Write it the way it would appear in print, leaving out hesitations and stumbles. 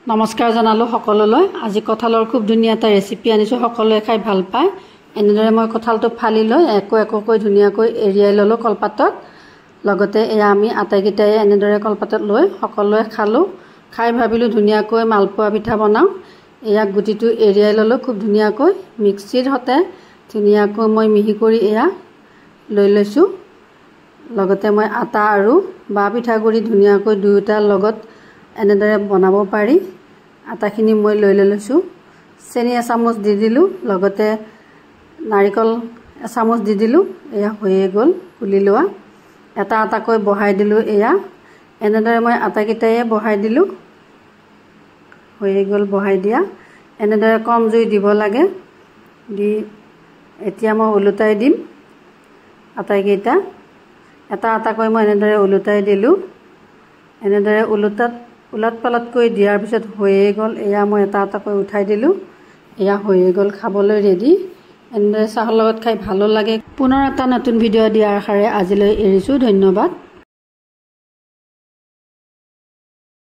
নমস্কাৰ জনালো সকলোলৈ। আজি কঁঠালৰ খুব ধুনীয়া এটা ৰেচিপি আনিছোঁ, সকলোৱে খাই ভাল পায়। এনেদৰে মই কঁঠালটো ফালি লৈ একোকৈ ধুনীয়াকৈ এৰিয়াই ল'লোঁ কলপাতত। লগতে এয়া আমি আটাইকেইটাই এনেদৰে কলপাতত লৈ সকলোৱে খালোঁ। খাই ভাবিলোঁ ধুনীয়াকৈ মালপোৱা পিঠা বনাওঁ। এয়া গুটিটো এৰিয়াই ল'লোঁ খুব ধুনীয়াকৈ। মিক্সিৰ সতে ধুনীয়াকৈ মই মিহি কৰি এয়া লৈ লৈছোঁ। লগতে মই আটা আৰু বাঁহ পিঠাগুড়ি ধুনীয়াকৈ দুয়োটাৰ লগত এনেদৰে বনাব পাৰি। আটাখিনি মই লৈ লৈছোঁ। চেনি এচামুচ দি দিলোঁ, লগতে নাৰিকল এচামুচ দি দিলোঁ। এয়া হৈয়ে গ'ল গুলি লোৱা। এটা এটাকৈ বহাই দিলোঁ। এয়া এনেদৰে মই আটাকেইটাই বহাই দিলোঁ। হৈয়ে গ'ল বহাই দিয়া। এনেদৰে কম জুই দিব লাগে। দি এতিয়া মই ওলোটাই দিম আটাইকেইটা। এটা এটাকৈ মই এনেদৰে ওলোটাই দিলোঁ। এনেদৰে ওলট পালটকৈ দিয়াৰ পিছত হৈয়ে গ'ল। এয়া মই এটা এটাকৈ উঠাই দিলোঁ। এয়া হৈয়ে গ'ল, খাবলৈ ৰেডি। এনেদৰে চাহৰ লগত খাই ভালো লাগে। পুনৰ এটা নতুন ভিডিঅ' দিয়াৰ আশাৰে আজিলৈ এৰিছোঁ। ধন্যবাদ।